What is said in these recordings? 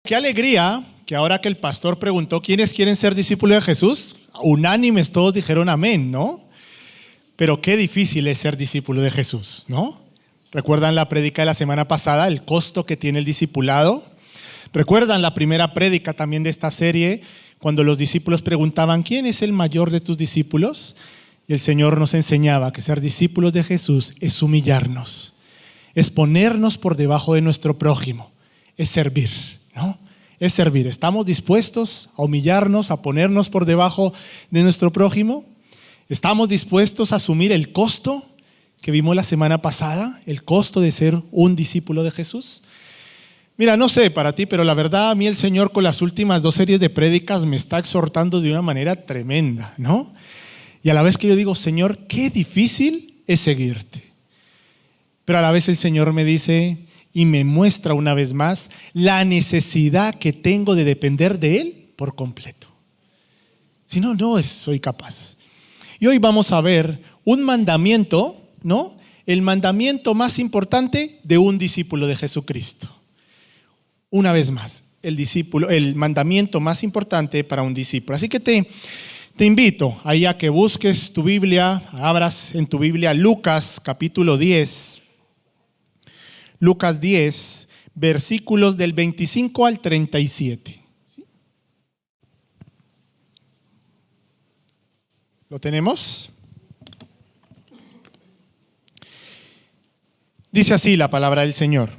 Qué alegría que ahora que el pastor preguntó quiénes quieren ser discípulos de Jesús, unánimes todos dijeron amén, ¿no? Pero qué difícil es ser discípulo de Jesús, ¿no? ¿Recuerdan la prédica de la semana pasada, el costo que tiene el discipulado? ¿Recuerdan la primera prédica también de esta serie, cuando los discípulos preguntaban ¿quién es el mayor de tus discípulos? Y el Señor nos enseñaba que ser discípulos de Jesús es humillarnos, es ponernos por debajo de nuestro prójimo, es servir, ¿no? Es servir. ¿Estamos dispuestos a humillarnos, a ponernos por debajo de nuestro prójimo? ¿Estamos dispuestos a asumir el costo que vimos la semana pasada? El costo de ser un discípulo de Jesús. Mira, no sé para ti, pero la verdad a mí el Señor con las últimas 2 series de prédicas me está exhortando de una manera tremenda, ¿no? Y a la vez que yo digo, Señor, qué difícil es seguirte. Pero a la vez el Señor me dice y me muestra una vez más la necesidad que tengo de depender de Él por completo. Si no, no soy capaz. Y hoy vamos a ver un mandamiento, ¿no? El mandamiento más importante de un discípulo de Jesucristo. Una vez más, el mandamiento más importante para un discípulo. Así que te invito ahí a que busques tu Biblia, abras en tu Biblia Lucas capítulo 10. Lucas 10, versículos del 25 al 37. ¿Lo tenemos? Dice así la palabra del Señor.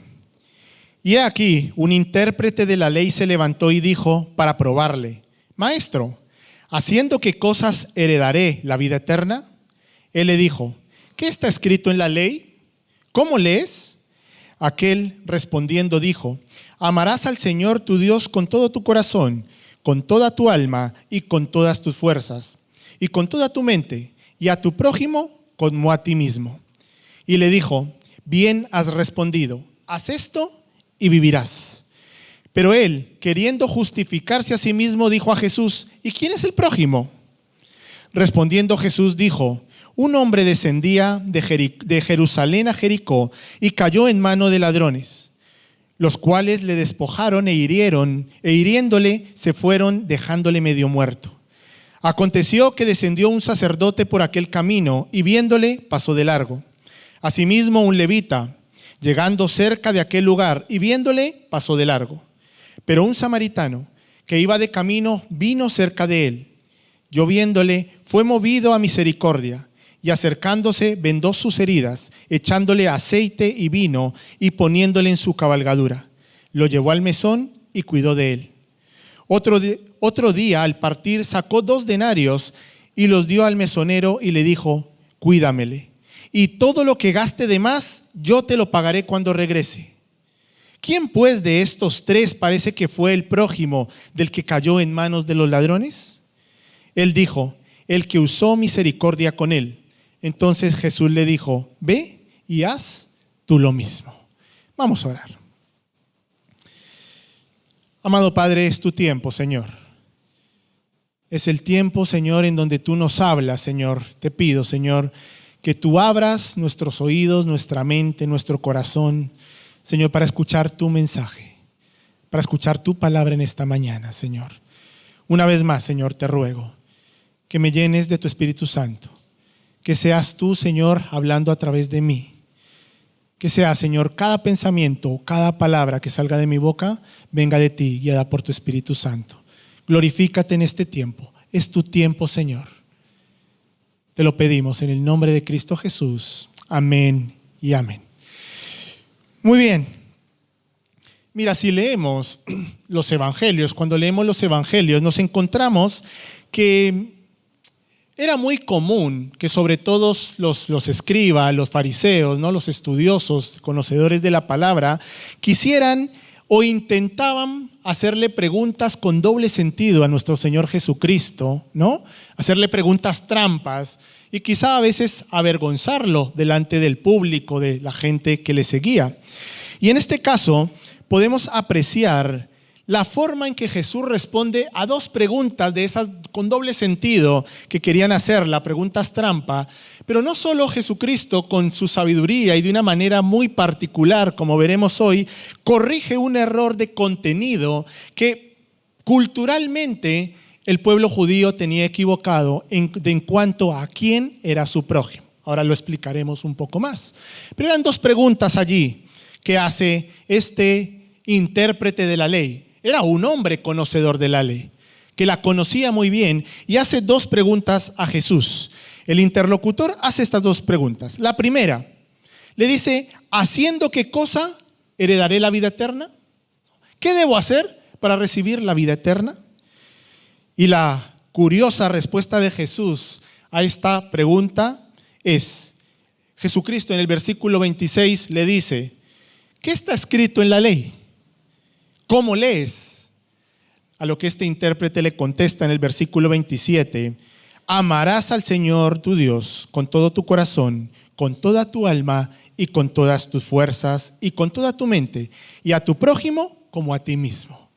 Y he aquí, un intérprete de la ley se levantó y dijo para probarle: Maestro, ¿haciendo qué cosas heredaré la vida eterna? Él le dijo: ¿qué está escrito en la ley? ¿Cómo lees? Aquel respondiendo dijo: amarás al Señor tu Dios con todo tu corazón, con toda tu alma y con todas tus fuerzas, y con toda tu mente, y a tu prójimo como a ti mismo. Y le dijo: bien has respondido, haz esto y vivirás. Pero él, queriendo justificarse a sí mismo, dijo a Jesús: ¿y quién es el prójimo? Respondiendo Jesús dijo: un hombre descendía de Jerusalén a Jericó y cayó en mano de ladrones, los cuales le despojaron e hiriéndole se fueron dejándole medio muerto. Aconteció que descendió un sacerdote por aquel camino y viéndole pasó de largo. Asimismo un levita, llegando cerca de aquel lugar y viéndole pasó de largo. Pero un samaritano que iba de camino vino cerca de él. Yo viéndole fue movido a misericordia y acercándose vendó sus heridas, echándole aceite y vino y poniéndole en su cabalgadura. Lo llevó al mesón y cuidó de él. Otro día al partir sacó 2 denarios y los dio al mesonero y le dijo: cuídamele, y todo lo que gaste de más yo te lo pagaré cuando regrese. ¿Quién pues de estos 3 parece que fue el prójimo del que cayó en manos de los ladrones? Él dijo: el que usó misericordia con él. Entonces Jesús le dijo: ve y haz tú lo mismo. Vamos a orar. Amado Padre, es tu tiempo, Señor. Es el tiempo, Señor, en donde tú nos hablas, Señor. Te pido, Señor, que tú abras nuestros oídos, nuestra mente, nuestro corazón, Señor, para escuchar tu mensaje, para escuchar tu palabra en esta mañana, Señor. Una vez más, Señor, te ruego que me llenes de tu Espíritu Santo. Que seas tú, Señor, hablando a través de mí. Que sea, Señor, cada pensamiento, cada palabra que salga de mi boca, venga de ti, guiada por tu Espíritu Santo. Glorifícate en este tiempo. Es tu tiempo, Señor. Te lo pedimos en el nombre de Cristo Jesús. Amén y amén. Muy bien. Mira, si leemos los evangelios, cuando leemos los evangelios, nos encontramos que era muy común que sobre todo los escribas, los fariseos, ¿no? Los estudiosos, conocedores de la palabra, quisieran o intentaban hacerle preguntas con doble sentido a nuestro Señor Jesucristo, ¿no? Hacerle preguntas trampas y quizá a veces avergonzarlo delante del público, de la gente que le seguía. Y en este caso podemos apreciar la forma en que Jesús responde a dos preguntas de esas con doble sentido que querían hacer, las preguntas trampa, pero no solo Jesucristo con su sabiduría y de una manera muy particular, como veremos hoy, corrige un error de contenido que culturalmente el pueblo judío tenía equivocado en cuanto a quién era su prójimo. Ahora lo explicaremos un poco más. Pero eran dos preguntas allí que hace este intérprete de la ley. Era un hombre conocedor de la ley, que la conocía muy bien y hace dos preguntas a Jesús. El interlocutor hace estas dos preguntas. La primera, le dice, ¿haciendo qué cosa heredaré la vida eterna? ¿Qué debo hacer para recibir la vida eterna? Y la curiosa respuesta de Jesús a esta pregunta es, Jesucristo en el versículo 26 le dice, ¿qué está escrito en la ley? ¿Cómo lees? A lo que este intérprete le contesta en el versículo 27, amarás al Señor tu Dios con todo tu corazón, con toda tu alma y con todas tus fuerzas y con toda tu mente, y a tu prójimo como a ti mismo.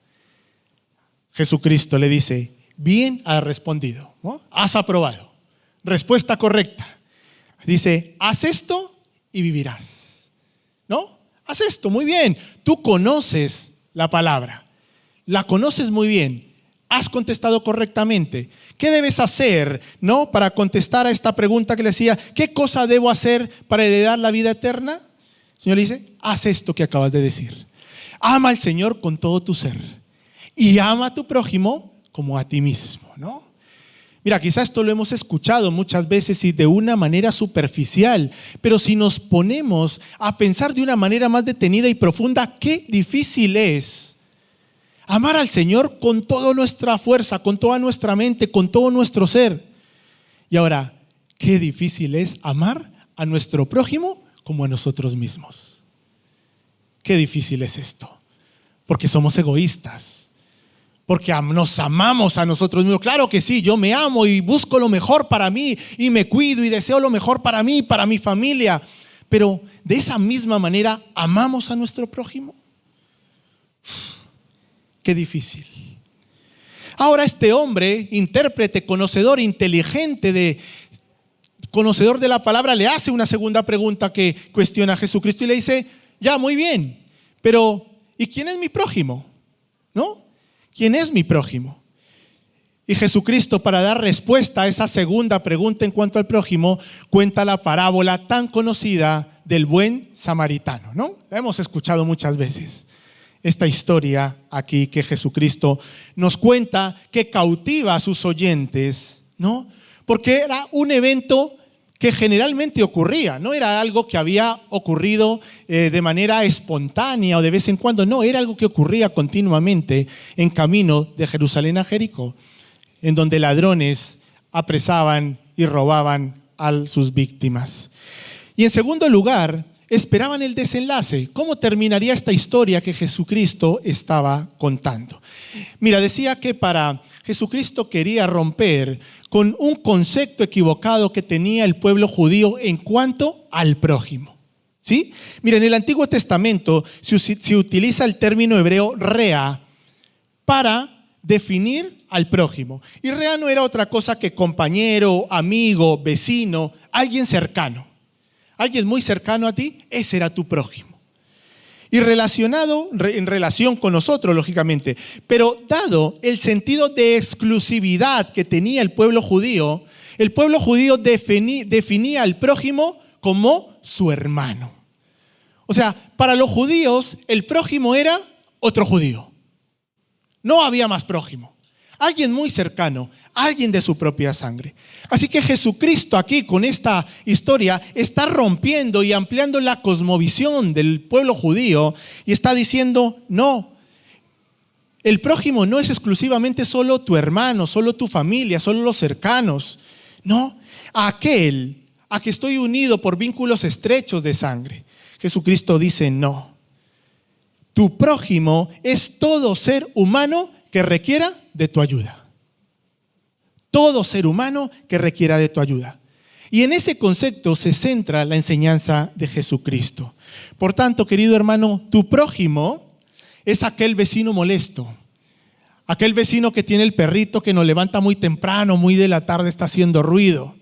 Jesucristo le dice, bien has respondido, ¿no? Has aprobado. Respuesta correcta. Dice, haz esto y vivirás. ¿No? Haz esto, muy bien. Tú conoces la palabra. La conoces muy bien. Has contestado correctamente. ¿Qué debes hacer, no, para contestar a esta pregunta que le decía, ¿qué cosa debo hacer para heredar la vida eterna? El Señor le dice, haz esto que acabas de decir. Ama al Señor con todo tu ser y ama a tu prójimo como a ti mismo, ¿no? Mira, quizás esto lo hemos escuchado muchas veces y de una manera superficial, pero si nos ponemos a pensar de una manera más detenida y profunda, qué difícil es amar al Señor con toda nuestra fuerza, con toda nuestra mente, con todo nuestro ser. Y ahora, qué difícil es amar a nuestro prójimo como a nosotros mismos. Qué difícil es esto, porque somos egoístas. Porque nos amamos a nosotros mismos. Claro que sí, yo me amo y busco lo mejor para mí y me cuido y deseo lo mejor para mí, para mi familia. Pero de esa misma manera, ¿amamos a nuestro prójimo? Qué difícil. Ahora este hombre, intérprete, conocedor, inteligente, conocedor de la palabra, le hace una segunda pregunta que cuestiona a Jesucristo y le dice, ya, muy bien, pero ¿y quién es mi prójimo? ¿No? ¿Quién es mi prójimo? Y Jesucristo, para dar respuesta a esa segunda pregunta en cuanto al prójimo, cuenta la parábola tan conocida del buen samaritano, ¿no? La hemos escuchado muchas veces. Esta historia aquí que Jesucristo nos cuenta que cautiva a sus oyentes, ¿no? Porque era un evento que generalmente ocurría, no era algo que había ocurrido de manera espontánea o de vez en cuando, no, era algo que ocurría continuamente en camino de Jerusalén a Jericó, en donde ladrones apresaban y robaban a sus víctimas. Y en segundo lugar, esperaban el desenlace. ¿Cómo terminaría esta historia que Jesucristo estaba contando? Mira, decía que Jesucristo quería romper con un concepto equivocado que tenía el pueblo judío en cuanto al prójimo. ¿Sí? Mira, en el Antiguo Testamento se utiliza el término hebreo rea para definir al prójimo. Y rea no era otra cosa que compañero, amigo, vecino, alguien cercano. Alguien muy cercano a ti, ese era tu prójimo. Y en relación con nosotros, lógicamente. Pero dado el sentido de exclusividad que tenía el pueblo judío definía al prójimo como su hermano. O sea, para los judíos, el prójimo era otro judío. No había más prójimo. Alguien muy cercano, alguien de su propia sangre. Así que Jesucristo aquí con esta historia está rompiendo y ampliando la cosmovisión del pueblo judío y está diciendo, no, el prójimo no es exclusivamente solo tu hermano, solo tu familia, solo los cercanos. No, aquel a que estoy unido por vínculos estrechos de sangre. Jesucristo dice, no, tu prójimo es todo ser humano que requiera de tu ayuda. Todo ser humano que requiera de tu ayuda. Y en ese concepto se centra la enseñanza de Jesucristo. Por tanto, querido hermano, tu prójimo es aquel vecino molesto, Aquel vecino que tiene el perrito que nos levanta muy temprano, muy de la tarde, está haciendo ruido.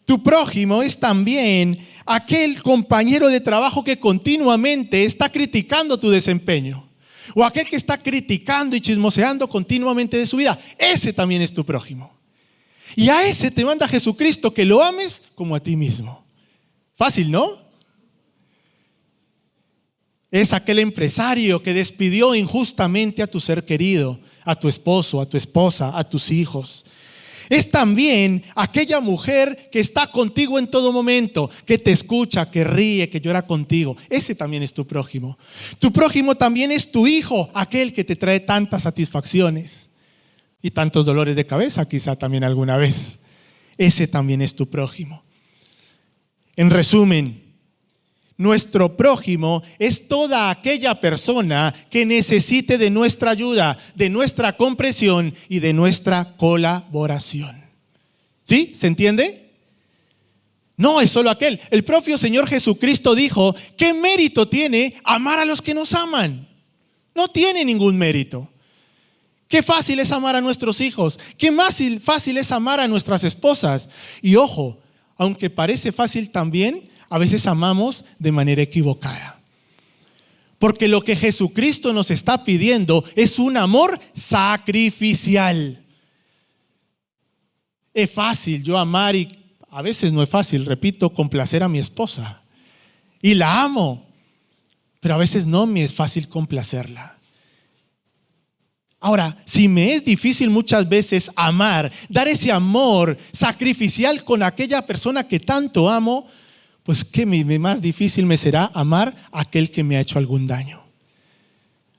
Tu prójimo es también aquel compañero de trabajo que continuamente está criticando tu desempeño. O aquel que está criticando y chismoseando continuamente de su vida. Ese también es tu prójimo. Y a ese te manda Jesucristo que lo ames como a ti mismo. Fácil, ¿no? Es aquel empresario que despidió injustamente a tu ser querido, a tu esposo, a tu esposa, a tus hijos. Es también aquella mujer que está contigo en todo momento, que te escucha, que ríe, que llora contigo. Ese también es tu prójimo. Tu prójimo también es tu hijo, aquel que te trae tantas satisfacciones y tantos dolores de cabeza, quizá también alguna vez. Ese también es tu prójimo. En resumen, nuestro prójimo es toda aquella persona que necesite de nuestra ayuda, de nuestra comprensión y de nuestra colaboración. ¿Sí? ¿Se entiende? No es solo aquel. El propio Señor Jesucristo dijo, ¿qué mérito tiene amar a los que nos aman? No tiene ningún mérito. Qué fácil es amar a nuestros hijos. Qué más fácil es amar a nuestras esposas. Y ojo, aunque parece fácil también, a veces amamos de manera equivocada. Porque lo que Jesucristo nos está pidiendo es un amor sacrificial. Es fácil yo amar y a veces no es fácil, repito, complacer a mi esposa. Y la amo, pero a veces no me es fácil complacerla. Ahora, si me es difícil muchas veces amar, dar ese amor sacrificial con aquella persona que tanto amo, pues qué más difícil me será amar a aquel que me ha hecho algún daño.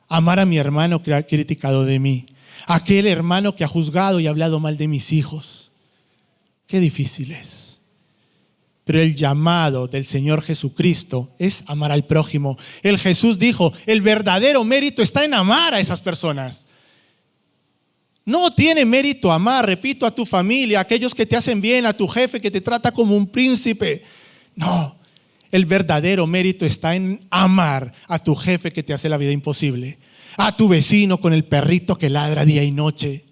Amar a mi hermano que ha criticado de mí, a aquel hermano que ha juzgado y hablado mal de mis hijos. Qué difícil es. Pero el llamado del Señor Jesucristo es amar al prójimo. El Jesús dijo, el verdadero mérito está en amar a esas personas. No tiene mérito amar, repito, a tu familia, a aquellos que te hacen bien, a tu jefe que te trata como un príncipe. No, el verdadero mérito está en amar a tu jefe que te hace la vida imposible, a tu vecino con el perrito que ladra día y noche,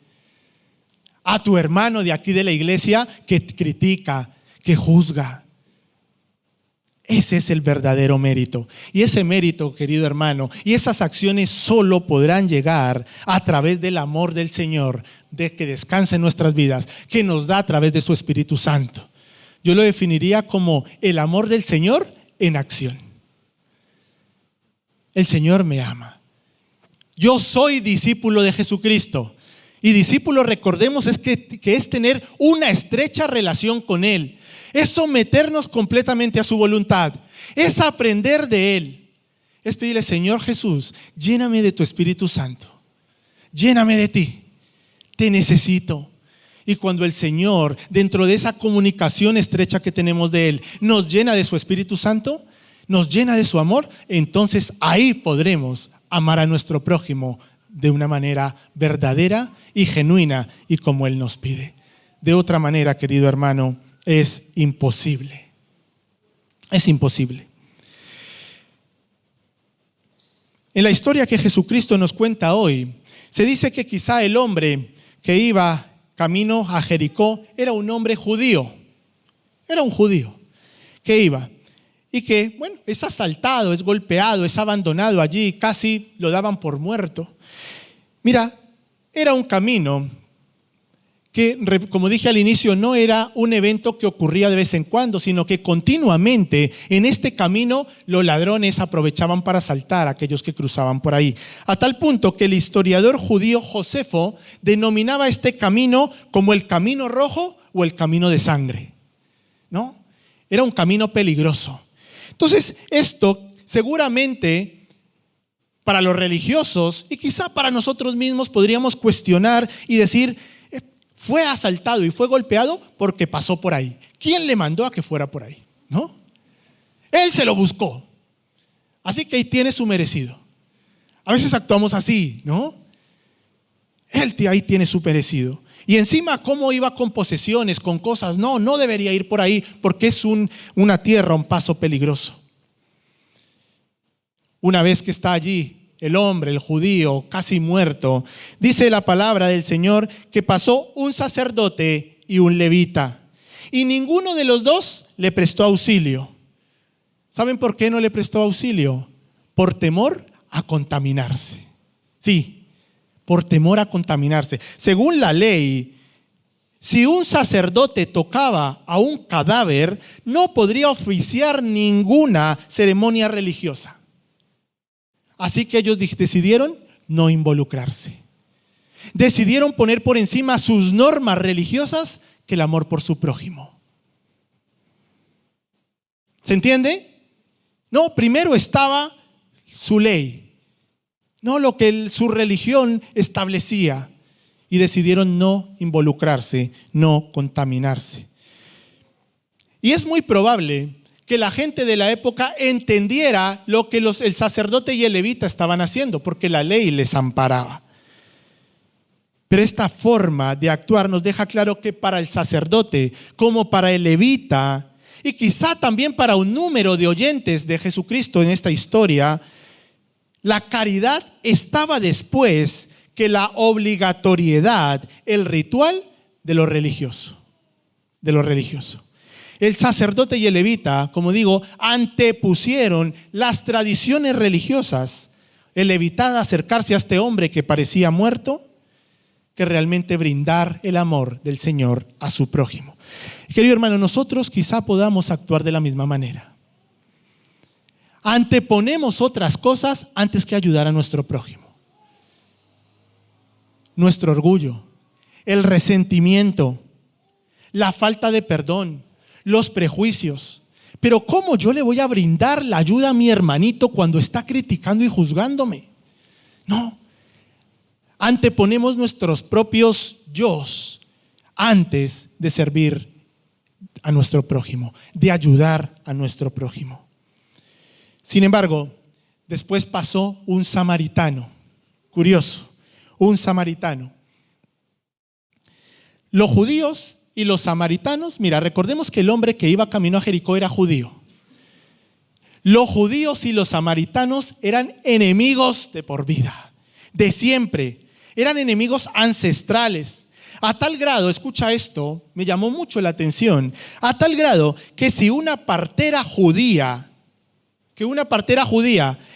a tu hermano de aquí de la iglesia que critica, que juzga. Ese es el verdadero mérito. Y ese mérito, querido hermano, y esas acciones solo podrán llegar a través del amor del Señor, de que descanse en nuestras vidas, que nos da a través de su Espíritu Santo. Yo lo definiría como el amor del Señor en acción. El Señor me ama. Yo soy discípulo de Jesucristo. Y discípulo, recordemos, es que es tener una estrecha relación con Él. Es someternos completamente a su voluntad. Es aprender de Él. Es pedirle, Señor Jesús, lléname de tu Espíritu Santo. Lléname de ti. Te necesito. Y cuando el Señor, dentro de esa comunicación estrecha que tenemos de Él, nos llena de su Espíritu Santo, nos llena de su amor, entonces ahí podremos amar a nuestro prójimo de una manera verdadera y genuina y como Él nos pide. De otra manera, querido hermano, es imposible. Es imposible. En la historia que Jesucristo nos cuenta hoy, se dice que quizá el hombre que iba camino a Jericó era un hombre judío. Era un judío que iba y que, bueno, es asaltado, es golpeado, es abandonado allí, casi lo daban por muerto. Mira, era un camino que, como dije al inicio, no era un evento que ocurría de vez en cuando, sino que continuamente en este camino los ladrones aprovechaban para asaltar a aquellos que cruzaban por ahí. A tal punto que el historiador judío Josefo denominaba este camino como el camino rojo o el camino de sangre, ¿no? Era un camino peligroso. Entonces, esto seguramente para los religiosos y quizá para nosotros mismos podríamos cuestionar y decir, fue asaltado y fue golpeado porque pasó por ahí. ¿Quién le mandó a que fuera por ahí? ¿No? Él se lo buscó. Así que ahí tiene su merecido. A veces actuamos así, ¿no? Él ahí tiene su merecido. Y encima, ¿cómo iba con posesiones, con cosas? No debería ir por ahí porque es una tierra, un paso peligroso. Una vez que está allí el hombre, el judío, casi muerto, dice la palabra del Señor que pasó un sacerdote y un levita. Y ninguno de los dos le prestó auxilio. ¿Saben por qué no le prestó auxilio? Por temor a contaminarse. Sí, por temor a contaminarse. Según la ley, si un sacerdote tocaba a un cadáver, no podría oficiar ninguna ceremonia religiosa. Así que ellos decidieron no involucrarse. Decidieron poner por encima sus normas religiosas que el amor por su prójimo. ¿Se entiende? No, primero estaba su ley, no lo que su religión establecía, y decidieron no involucrarse, no contaminarse. Y es muy probable que la gente de la época entendiera lo que el sacerdote y el levita estaban haciendo, porque la ley les amparaba. Pero esta forma de actuar nos deja claro que para el sacerdote, como para el levita, y quizá también para un número de oyentes de Jesucristo en esta historia, la caridad estaba después que la obligatoriedad, el ritual de lo religioso. El sacerdote y el levita, como digo, antepusieron las tradiciones religiosas, el evitar acercarse a este hombre que parecía muerto, que realmente brindar el amor del Señor a su prójimo. Querido hermano, nosotros quizá podamos actuar de la misma manera. Anteponemos otras cosas antes que ayudar a nuestro prójimo. Nuestro orgullo, el resentimiento, la falta de perdón, los prejuicios. Pero ¿cómo yo le voy a brindar la ayuda a mi hermanito cuando está criticando y juzgándome? No. Anteponemos nuestros propios yos antes de servir a nuestro prójimo, de ayudar a nuestro prójimo. Sin embargo, después pasó un samaritano. Curioso, un samaritano. Los judíos y los samaritanos, mira, recordemos que el hombre que iba camino a Jericó era judío. Los judíos y los samaritanos eran enemigos de por vida, de siempre. Eran enemigos ancestrales. A tal grado, escucha esto, me llamó mucho la atención, a tal grado que si una partera judía,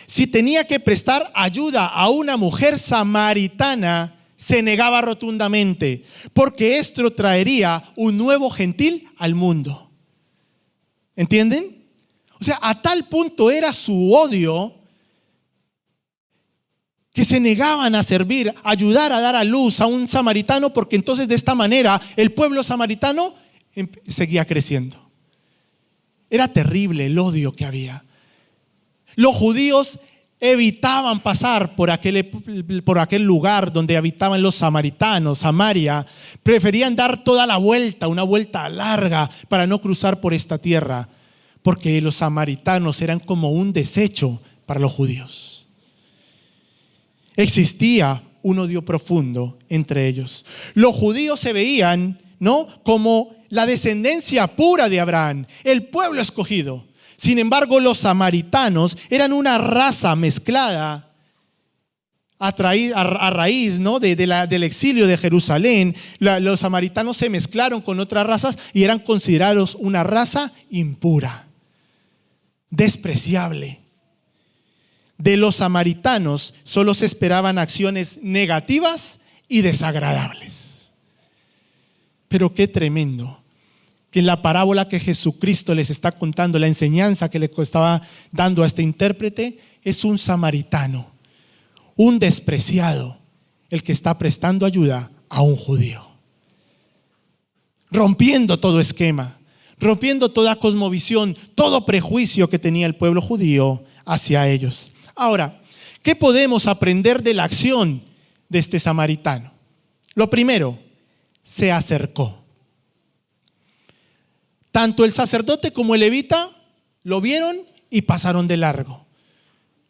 si tenía que prestar ayuda a una mujer samaritana, se negaba rotundamente, porque esto traería un nuevo gentil al mundo. ¿Entienden? O sea, a tal punto era su odio que se negaban a servir, a ayudar a dar a luz a un samaritano, porque entonces de esta manera el pueblo samaritano seguía creciendo. Era terrible el odio que había. Los judíos evitaban pasar por aquel lugar donde habitaban los samaritanos, Samaria. Preferían dar toda la vuelta, una vuelta larga, para no cruzar por esta tierra, porque los samaritanos eran como un desecho para los judíos. Existía un odio profundo entre ellos. Los judíos se veían, ¿no?, como la descendencia pura de Abraham, el pueblo escogido. Sin embargo, los samaritanos eran una raza mezclada a raíz, ¿no?, del exilio de Jerusalén. Los samaritanos se mezclaron con otras razas y eran considerados una raza impura, despreciable. De los samaritanos solo se esperaban acciones negativas y desagradables. Pero qué tremendo que en la parábola que Jesucristo les está contando, la enseñanza que le estaba dando a este intérprete, es un samaritano, un despreciado, el que está prestando ayuda a un judío. Rompiendo todo esquema, rompiendo toda cosmovisión, todo prejuicio que tenía el pueblo judío hacia ellos. Ahora, ¿qué podemos aprender de la acción de este samaritano? Lo primero, se acercó. Tanto el sacerdote como el levita lo vieron y pasaron de largo,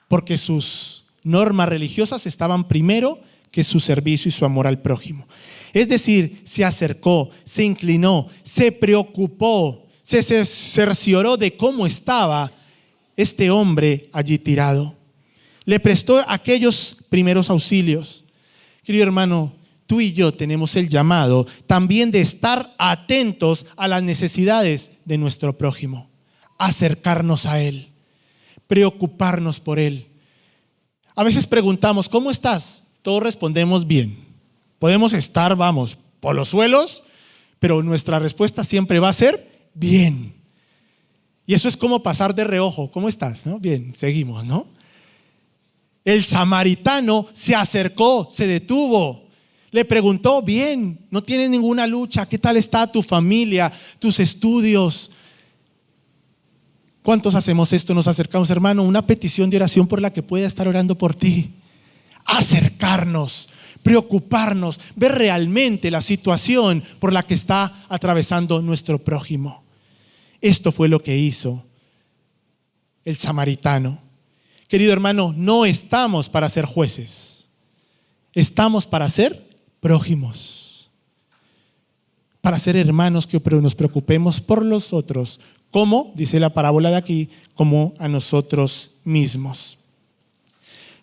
porque sus normas religiosas estaban primero que su servicio y su amor al prójimo. Es decir, se acercó, se inclinó, se preocupó, se cercioró de cómo estaba este hombre allí tirado. Le prestó aquellos primeros auxilios. Querido hermano, tú y yo tenemos el llamado también de estar atentos a las necesidades de nuestro prójimo, acercarnos a él, preocuparnos por él. A veces preguntamos, ¿cómo estás? Todos respondemos bien. Podemos estar, por los suelos, pero nuestra respuesta siempre va a ser bien. Y eso es como pasar de reojo. ¿Cómo estás? ¿No? Bien, seguimos, ¿no? El samaritano se acercó, se detuvo, le preguntó, bien, no tienes ninguna lucha, ¿qué tal está tu familia, tus estudios? ¿Cuántos hacemos esto? Nos acercamos, hermano, una petición de oración por la que pueda estar orando por ti. Acercarnos, preocuparnos, ver realmente la situación por la que está atravesando nuestro prójimo. Esto fue lo que hizo el samaritano. Querido hermano, no estamos para ser jueces, estamos para ser prójimos, para ser hermanos que nos preocupemos por los otros, como dice la parábola de aquí, como a nosotros mismos.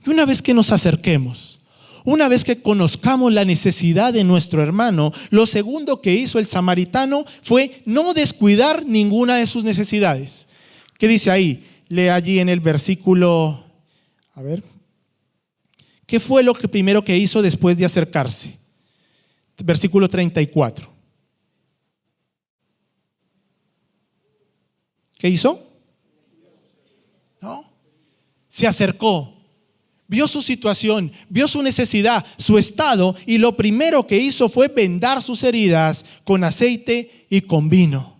Y una vez que nos acerquemos, una vez que conozcamos la necesidad de nuestro hermano, lo segundo que hizo el samaritano fue no descuidar ninguna de sus necesidades. ¿Qué dice ahí? Lee allí en el versículo, ¿qué fue lo primero que hizo después de acercarse? Versículo 34. ¿Qué hizo? No, se acercó, vio su situación, vio su necesidad, su estado, y lo primero que hizo fue vendar sus heridas con aceite y con vino.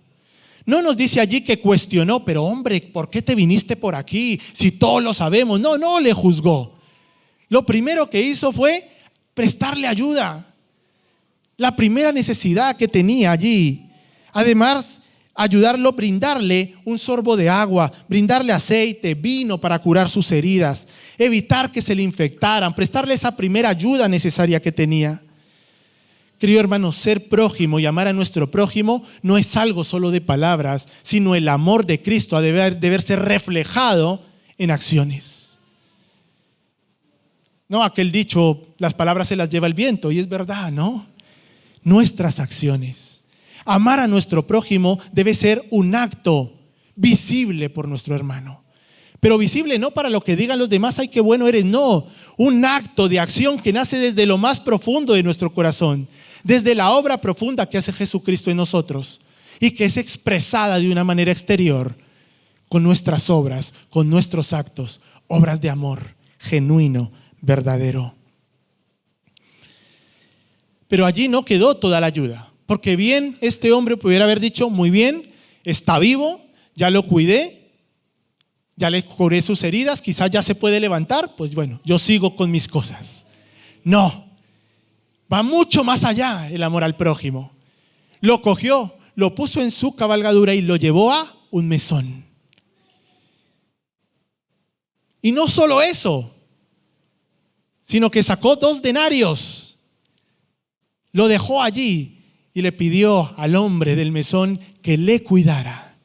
No nos dice allí que cuestionó, pero hombre, ¿por qué te viniste por aquí? Si todos lo sabemos. No le juzgó. Lo primero que hizo fue prestarle ayuda. La primera necesidad que tenía allí. Además, ayudarlo, brindarle un sorbo de agua, brindarle aceite, vino para curar sus heridas, evitar que se le infectaran, prestarle esa primera ayuda necesaria que tenía. Querido hermano, ser prójimo y amar a nuestro prójimo no es algo solo de palabras, sino el amor de Cristo ha de verse reflejado en acciones. No, aquel dicho, las palabras se las lleva el viento, y es verdad, ¿no? Nuestras acciones. Amar a nuestro prójimo debe ser un acto visible por nuestro hermano. Pero visible no para lo que digan los demás, ay, qué bueno eres, no. Un acto de acción que nace desde lo más profundo de nuestro corazón, desde la obra profunda que hace Jesucristo en nosotros y que es expresada de una manera exterior con nuestras obras, con nuestros actos, obras de amor genuino, verdadero. Pero allí no quedó toda la ayuda, porque bien este hombre pudiera haber dicho, muy bien, está vivo, ya lo cuidé, ya le curé sus heridas, quizás ya se puede levantar, pues bueno, yo sigo con mis cosas. No, va mucho más allá el amor al prójimo. Lo cogió, lo puso en su cabalgadura y lo llevó a un mesón. Y no solo eso, sino que sacó 2 denarios, lo dejó allí y le pidió al hombre del mesón que le cuidara,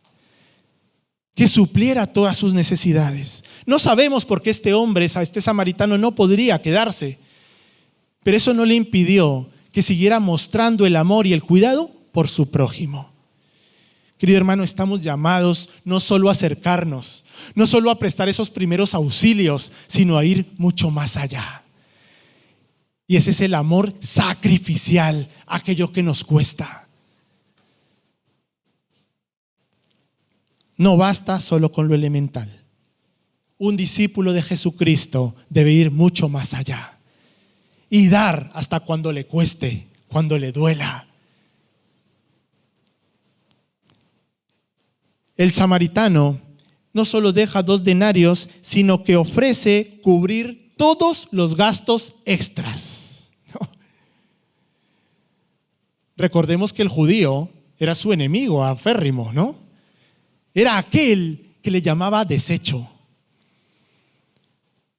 que supliera todas sus necesidades. No sabemos por qué este hombre, este samaritano, no podría quedarse, pero eso no le impidió que siguiera mostrando el amor y el cuidado por su prójimo. Querido hermano, estamos llamados no solo a acercarnos, no solo a prestar esos primeros auxilios, sino a ir mucho más allá. Y ese es el amor sacrificial, aquello que nos cuesta. No basta solo con lo elemental. Un discípulo de Jesucristo debe ir mucho más allá y dar hasta cuando le cueste, cuando le duela. El samaritano no solo deja 2 denarios, sino que ofrece cubrir todos los gastos extras. ¿No? Recordemos que el judío era su enemigo aférrimo, ¿no? Era aquel que le llamaba desecho.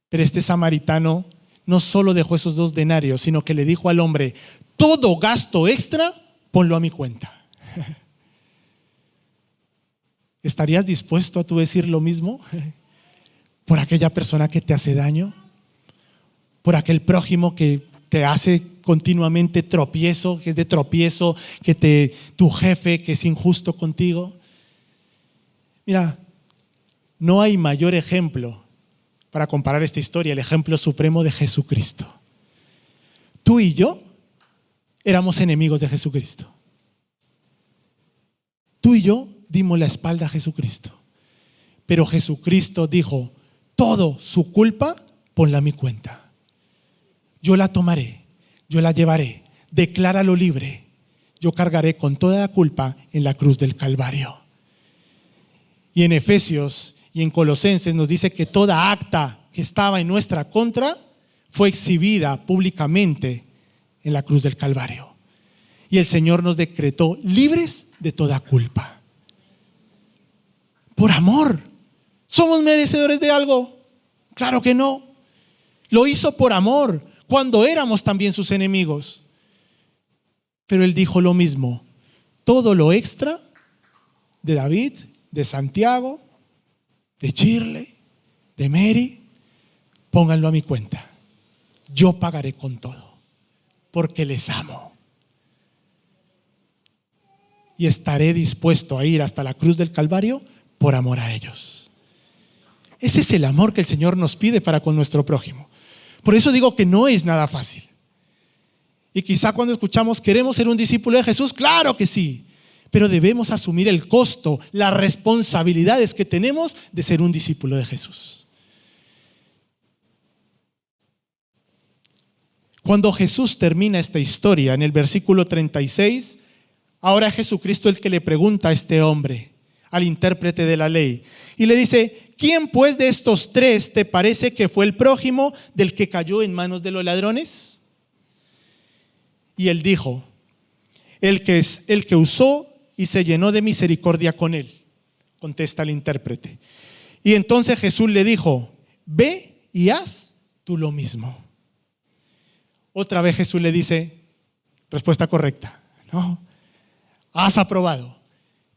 Pero este samaritano no solo dejó esos 2 denarios, sino que le dijo al hombre, todo gasto extra, ponlo a mi cuenta. ¿Estarías dispuesto a tú decir lo mismo? por aquella persona que te hace daño, por aquel prójimo que te hace continuamente tropiezo, que es de tropiezo, tu jefe que es injusto contigo. Mira, no hay mayor ejemplo para comparar esta historia, el ejemplo supremo de Jesucristo. Tú y yo éramos enemigos de Jesucristo. Tú y yo dimos la espalda a Jesucristo. Pero Jesucristo dijo, todo su culpa, ponla a mi cuenta. Yo la tomaré, yo la llevaré, decláralo libre. Yo cargaré con toda la culpa en la cruz del Calvario. Y en Efesios y en Colosenses nos dice que toda acta que estaba en nuestra contra fue exhibida públicamente en la cruz del Calvario. Y el Señor nos decretó libres de toda culpa. Por amor. ¿Somos merecedores de algo? Claro que no. Lo hizo por amor, cuando éramos también sus enemigos. Pero Él dijo lo mismo. Todo lo extra de David, de Santiago, de Shirley, de Mary, pónganlo a mi cuenta. Yo pagaré con todo, porque les amo. Y estaré dispuesto a ir hasta la cruz del Calvario por amor a ellos. Ese es el amor que el Señor nos pide para con nuestro prójimo. Por eso digo que no es nada fácil. Y quizá cuando escuchamos, ¿queremos ser un discípulo de Jesús? Claro que sí. Pero debemos asumir el costo, las responsabilidades que tenemos de ser un discípulo de Jesús. Cuando Jesús termina esta historia en el versículo 36, ahora es Jesucristo el que le pregunta a este hombre, al intérprete de la ley, y le dice, ¿quién pues de estos tres te parece que fue el prójimo del que cayó en manos de los ladrones? Y él dijo, el que usó y se llenó de misericordia con él, contesta el intérprete. Y entonces Jesús le dijo, ve y haz tú lo mismo. Otra vez Jesús le dice, respuesta correcta, ¿no? Has aprobado,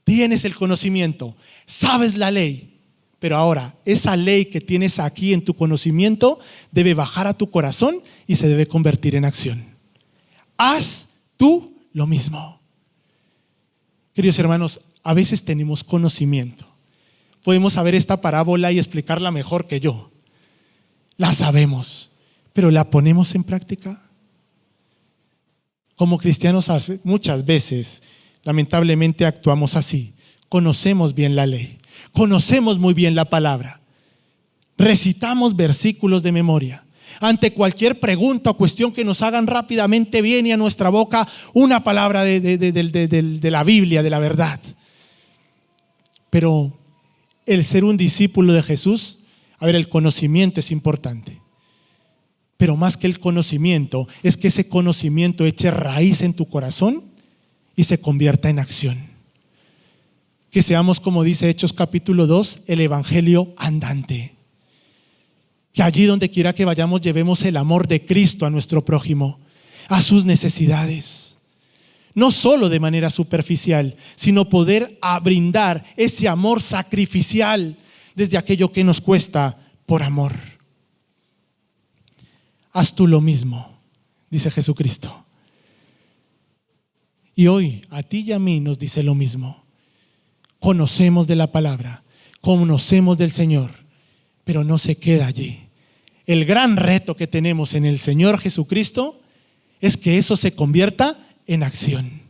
tienes el conocimiento, sabes la ley, pero ahora esa ley que tienes aquí en tu conocimiento debe bajar a tu corazón y se debe convertir en acción. Haz tú lo mismo. Queridos hermanos, a veces tenemos conocimiento. Podemos saber esta parábola y explicarla mejor que yo. La sabemos, pero ¿la ponemos en práctica? Como cristianos muchas veces, lamentablemente, actuamos así. Conocemos bien la ley, conocemos muy bien la palabra, recitamos versículos de memoria. Ante cualquier pregunta o cuestión que nos hagan rápidamente viene a nuestra boca una palabra de la Biblia, de la verdad. Pero el ser un discípulo de Jesús, el conocimiento es importante. Pero más que el conocimiento, es que ese conocimiento eche raíz en tu corazón y se convierta en acción. Que seamos, como dice Hechos capítulo 2, el evangelio andante. Que allí donde quiera que vayamos llevemos el amor de Cristo a nuestro prójimo, a sus necesidades. No solo de manera superficial, sino poder brindar ese amor sacrificial desde aquello que nos cuesta por amor. Haz tú lo mismo, dice Jesucristo. Y hoy a ti y a mí nos dice lo mismo. Conocemos de la palabra, conocemos del Señor, pero no se queda allí. El gran reto que tenemos en el Señor Jesucristo es que eso se convierta en acción.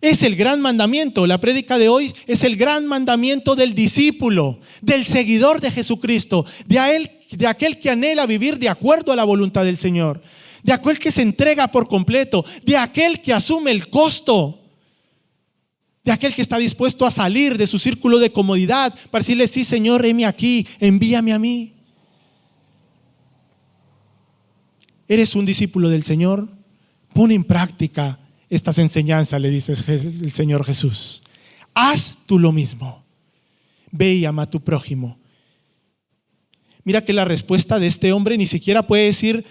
Es el gran mandamiento. La prédica de hoy es el gran mandamiento del discípulo, del seguidor de Jesucristo, de aquel que anhela vivir de acuerdo a la voluntad del Señor, de aquel que se entrega por completo, de aquel que asume el costo, de aquel que está dispuesto a salir de su círculo de comodidad para decirle, sí Señor, heme aquí, envíame a mí. ¿Eres un discípulo del Señor? Pon en práctica estas enseñanzas, le dice el Señor Jesús. Haz tú lo mismo. Ve y ama a tu prójimo. Mira que la respuesta de este hombre ni siquiera puede decir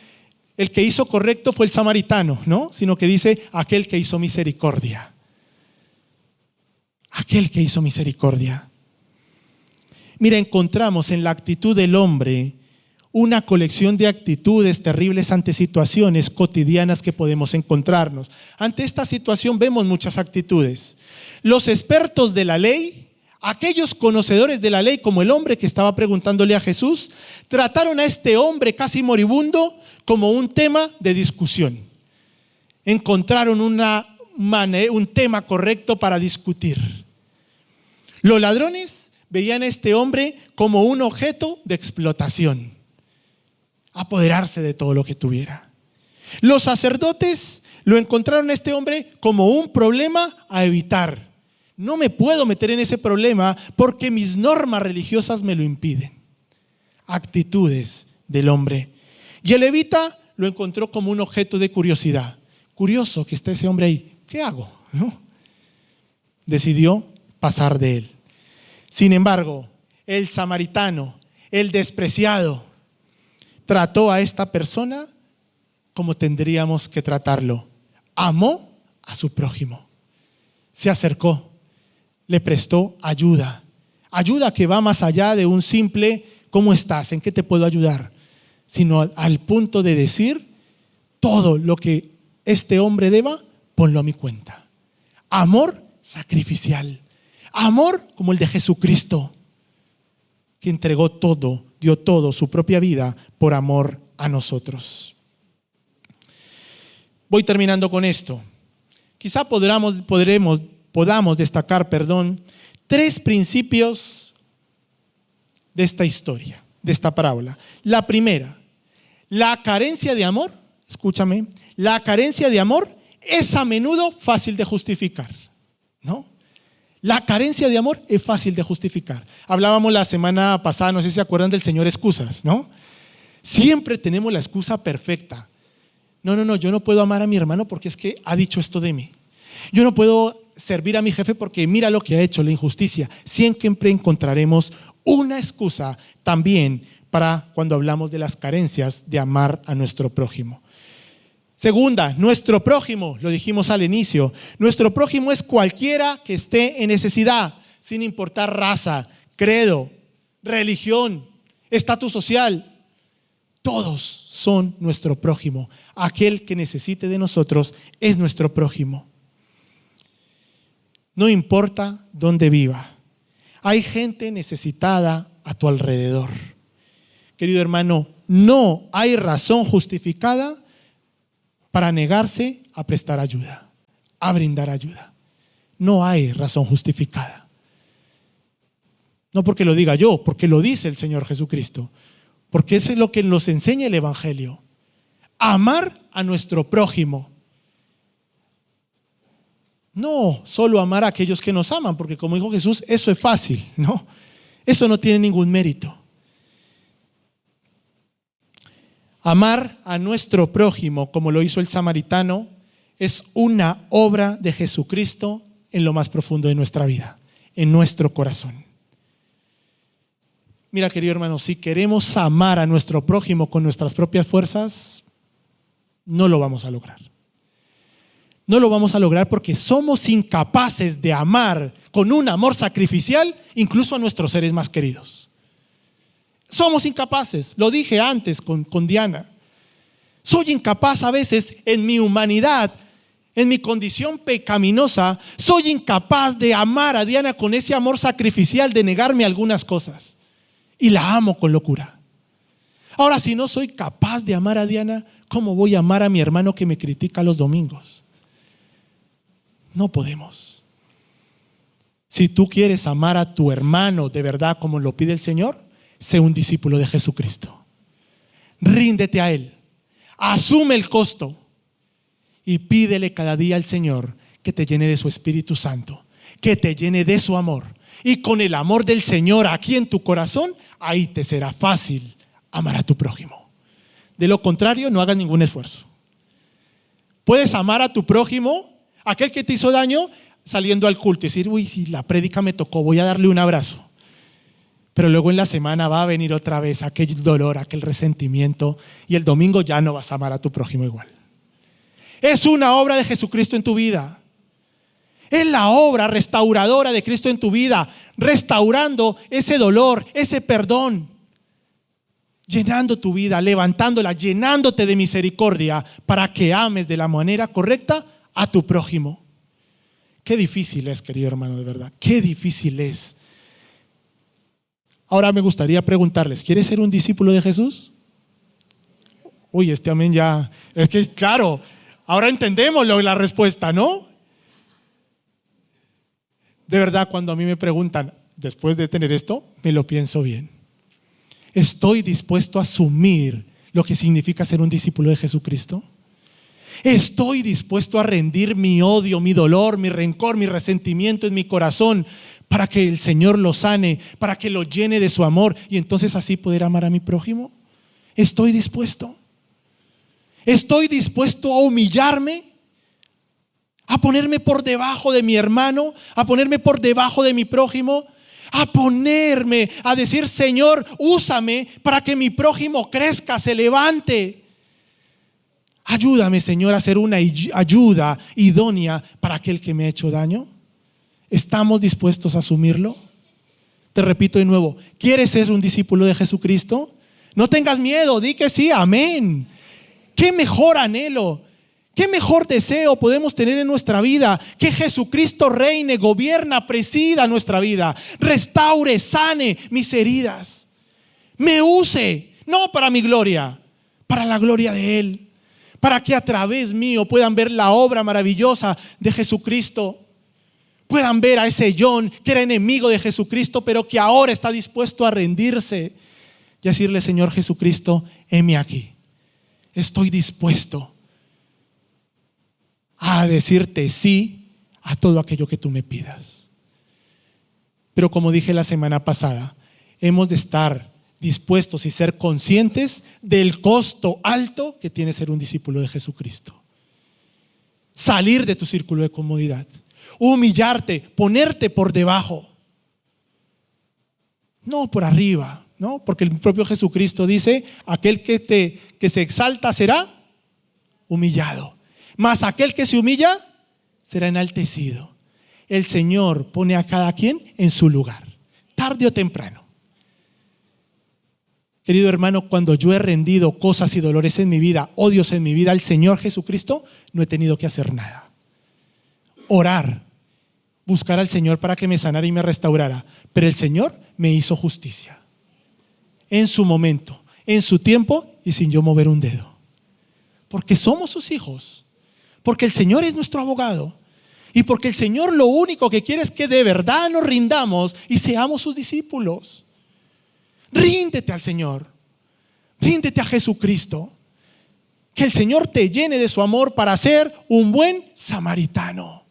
el que hizo correcto fue el samaritano, ¿no? Sino que dice aquel que hizo misericordia. Aquel que hizo misericordia. Mira, encontramos en la actitud del hombre una colección de actitudes terribles ante situaciones cotidianas que podemos encontrarnos. Ante esta situación vemos muchas actitudes. Los expertos de la ley, aquellos conocedores de la ley, como el hombre que estaba preguntándole a Jesús, trataron a este hombre casi moribundo como un tema de discusión. Encontraron un tema correcto para discutir. Los ladrones veían a este hombre como un objeto de explotación, apoderarse de todo lo que tuviera. Los sacerdotes lo encontraron a este hombre como un problema a evitar. No me puedo meter en ese problema porque mis normas religiosas me lo impiden. Actitudes del hombre. Y el levita lo encontró como un objeto de curiosidad. Curioso que esté ese hombre ahí. ¿Qué hago? ¿No? Decidió pasar de él. Sin embargo, el samaritano, el despreciado, trató a esta persona como tendríamos que tratarlo. Amó a su prójimo. Se acercó, le prestó ayuda. Ayuda que va más allá de un simple ¿cómo estás? ¿En qué te puedo ayudar? Sino al punto de decir todo lo que este hombre deba, ponlo a mi cuenta. Amor sacrificial. Amor como el de Jesucristo, que entregó todo, dio todo, su propia vida por amor a nosotros. Voy terminando con esto. Quizá podamos destacar, tres principios de esta historia, de esta parábola. La primera, la carencia de amor, escúchame, la carencia de amor es a menudo fácil de justificar, ¿no? La carencia de amor es fácil de justificar. Hablábamos la semana pasada, no sé si se acuerdan del señor excusas, ¿no? Siempre tenemos la excusa perfecta. No, yo no puedo amar a mi hermano porque es que ha dicho esto de mí. Yo no puedo servir a mi jefe porque mira lo que ha hecho, la injusticia. Siempre encontraremos una excusa también para cuando hablamos de las carencias de amar a nuestro prójimo. Segunda, nuestro prójimo, lo dijimos al inicio, nuestro prójimo es cualquiera que esté en necesidad, sin importar raza, credo, religión, estatus social. Todos son nuestro prójimo. Aquel que necesite de nosotros es nuestro prójimo. No importa dónde viva. Hay gente necesitada a tu alrededor. Querido hermano, no hay razón justificada para negarse a prestar ayuda, a brindar ayuda. No hay razón justificada. No porque lo diga yo, porque lo dice el Señor Jesucristo. Porque eso es lo que nos enseña el Evangelio. Amar a nuestro prójimo. No solo amar a aquellos que nos aman, porque como dijo Jesús, eso es fácil, ¿no? Eso no tiene ningún mérito. Amar a nuestro prójimo, como lo hizo el samaritano, es una obra de Jesucristo en lo más profundo de nuestra vida, en nuestro corazón. Mira, querido hermano, si queremos amar a nuestro prójimo con nuestras propias fuerzas, no lo vamos a lograr. No lo vamos a lograr porque somos incapaces de amar con un amor sacrificial incluso a nuestros seres más queridos. Somos incapaces, lo dije antes con Diana. Soy incapaz a veces en mi humanidad, en mi condición pecaminosa, soy incapaz de amar a Diana con ese amor sacrificial, de negarme algunas cosas. Y la amo con locura. Ahora, si no soy capaz de amar a Diana, ¿cómo voy a amar a mi hermano que me critica los domingos? No podemos. Si tú quieres amar a tu hermano de verdad como lo pide el Señor, sé un discípulo de Jesucristo. Ríndete a Él. Asume el costo. Y pídele cada día al Señor que te llene de su Espíritu Santo. Que te llene de su amor. Y con el amor del Señor aquí en tu corazón, ahí te será fácil amar a tu prójimo. De lo contrario, no hagas ningún esfuerzo. Puedes amar a tu prójimo, aquel que te hizo daño, saliendo al culto y decir, uy, si la prédica me tocó, voy a darle un abrazo. Pero luego en la semana va a venir otra vez aquel dolor, aquel resentimiento, y el domingo ya no vas a amar a tu prójimo igual. Es una obra de Jesucristo en tu vida. Es la obra restauradora de Cristo en tu vida, restaurando ese dolor, ese perdón, llenando tu vida, levantándola, llenándote de misericordia para que ames de la manera correcta a tu prójimo. Qué difícil es, querido hermano, de verdad, qué difícil es. Ahora me gustaría preguntarles, ¿quieres ser un discípulo de Jesús? Uy, este amén ya, es que claro, ahora entendemos la respuesta, ¿no? De verdad, cuando a mí me preguntan, después de tener esto, me lo pienso bien. ¿Estoy dispuesto a asumir lo que significa ser un discípulo de Jesucristo? ¿Estoy dispuesto a rendir mi odio, mi dolor, mi rencor, mi resentimiento en mi corazón para que el Señor lo sane, para que lo llene de su amor y entonces así poder amar a mi prójimo? ¿Estoy dispuesto? ¿Estoy dispuesto a humillarme? ¿A ponerme por debajo de mi hermano? ¿A ponerme por debajo de mi prójimo? ¿A ponerme a decir, Señor, úsame para que mi prójimo crezca, se levante? Ayúdame, Señor, a ser una ayuda idónea para aquel que me ha hecho daño. ¿Estamos dispuestos a asumirlo? Te repito de nuevo, ¿quieres ser un discípulo de Jesucristo? No tengas miedo, di que sí, amén. ¿Qué mejor anhelo? ¿Qué mejor deseo podemos tener en nuestra vida? Que Jesucristo reine, gobierna, presida nuestra vida, restaure, sane mis heridas, me use, no para mi gloria, para la gloria de Él, para que a través mío puedan ver la obra maravillosa de Jesucristo, puedan ver a ese John que era enemigo de Jesucristo, pero que ahora está dispuesto a rendirse y decirle, Señor Jesucristo, heme aquí, estoy dispuesto a decirte sí a todo aquello que tú me pidas. Pero como dije la semana pasada, hemos de estar dispuestos y ser conscientes del costo alto que tiene ser un discípulo de Jesucristo. Salir de tu círculo de comodidad, humillarte, ponerte por debajo, no por arriba, ¿no? Porque el propio Jesucristo dice, aquel que se exalta será humillado. Mas aquel que se humilla será enaltecido. El Señor pone a cada quien en su lugar, tarde o temprano. Querido hermano, cuando yo he rendido cosas y dolores en mi vida, odios en mi vida al Señor Jesucristo, no he tenido que hacer nada. Orar, buscar al Señor para que me sanara y me restaurara. Pero el Señor me hizo justicia. En su momento, en su tiempo y sin yo mover un dedo. Porque somos sus hijos. Porque el Señor es nuestro abogado y porque el Señor lo único que quiere es que de verdad nos rindamos y seamos sus discípulos. Ríndete al Señor, ríndete a Jesucristo, que el Señor te llene de su amor para ser un buen samaritano,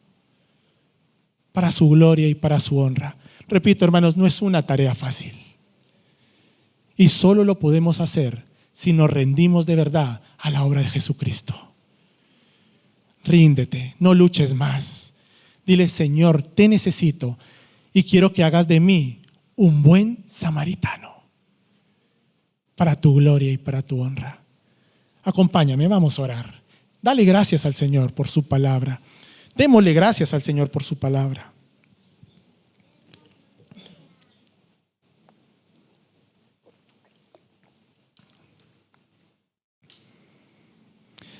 para su gloria y para su honra. Repito, hermanos, no es una tarea fácil y solo lo podemos hacer si nos rendimos de verdad a la obra de Jesucristo. Ríndete, no luches más. Dile, Señor, te necesito y quiero que hagas de mí un buen samaritano para tu gloria y para tu honra. Acompáñame, vamos a orar. Dale gracias al Señor por su palabra. Démosle gracias al Señor por su palabra.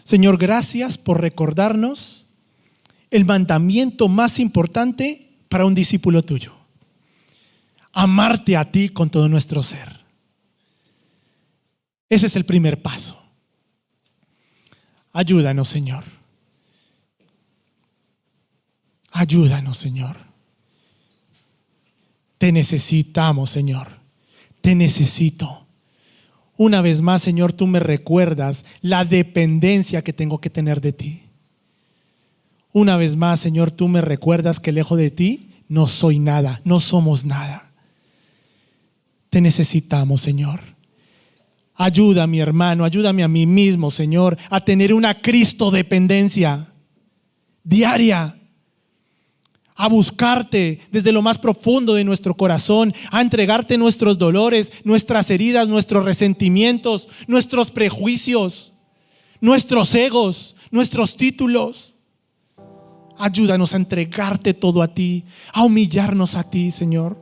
Señor, gracias por recordarnos el mandamiento más importante para un discípulo tuyo. Amarte a ti con todo nuestro ser. Ese es el primer paso. Ayúdanos, Señor. Ayúdanos, Señor. Te necesitamos, Señor. Te necesito. Una vez más, Señor, tú me recuerdas la dependencia que tengo que tener de ti. Una vez más, Señor, tú me recuerdas que lejos de ti no soy nada, no somos nada. Te necesitamos, Señor. Ayuda a mi hermano, ayúdame a mí mismo, Señor, a tener una Cristo dependencia diaria. A buscarte desde lo más profundo de nuestro corazón, a entregarte nuestros dolores, nuestras heridas, nuestros resentimientos, nuestros prejuicios, nuestros egos, nuestros títulos. Ayúdanos a entregarte todo a ti, a humillarnos a ti, Señor,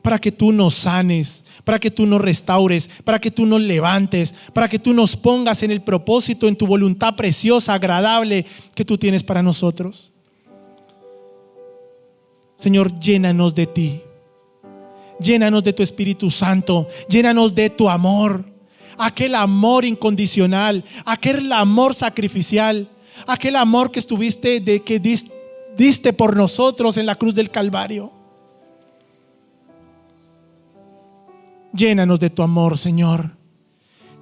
para que tú nos sanes, para que tú nos restaures, para que tú nos levantes, para que tú nos pongas en el propósito, en tu voluntad preciosa, agradable que tú tienes para nosotros. Señor, llénanos de ti, llénanos de tu Espíritu Santo, llénanos de tu amor, aquel amor incondicional, aquel amor sacrificial, aquel amor que diste por nosotros en la cruz del Calvario. Llénanos de tu amor, Señor.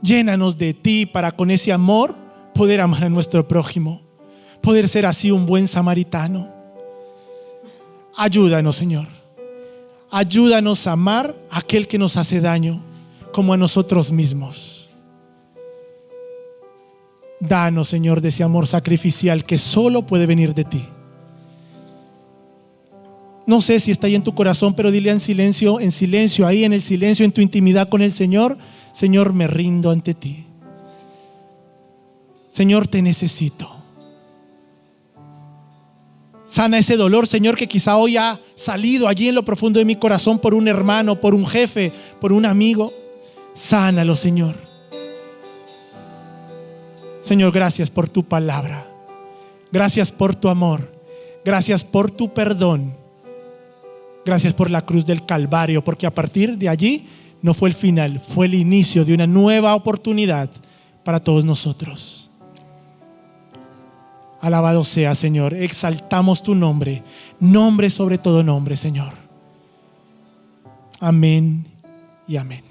Llénanos de ti para con ese amor poder amar a nuestro prójimo, poder ser así un buen samaritano. Ayúdanos, Señor. Ayúdanos a amar a aquel que nos hace daño como a nosotros mismos. Danos, Señor, de ese amor sacrificial que solo puede venir de ti. No sé si está ahí en tu corazón, pero dile en silencio, ahí en el silencio, en tu intimidad con el Señor: Señor, me rindo ante ti. Señor, te necesito. Sana ese dolor, Señor, que quizá hoy ha salido allí en lo profundo de mi corazón por un hermano, por un jefe, por un amigo. Sánalo, Señor. Señor, gracias por tu palabra. Gracias por tu amor. Gracias por tu perdón. Gracias por la cruz del Calvario, porque a partir de allí no fue el final, fue el inicio de una nueva oportunidad para todos nosotros. Alabado sea, Señor. Exaltamos tu nombre, nombre sobre todo nombre, Señor. Amén y amén.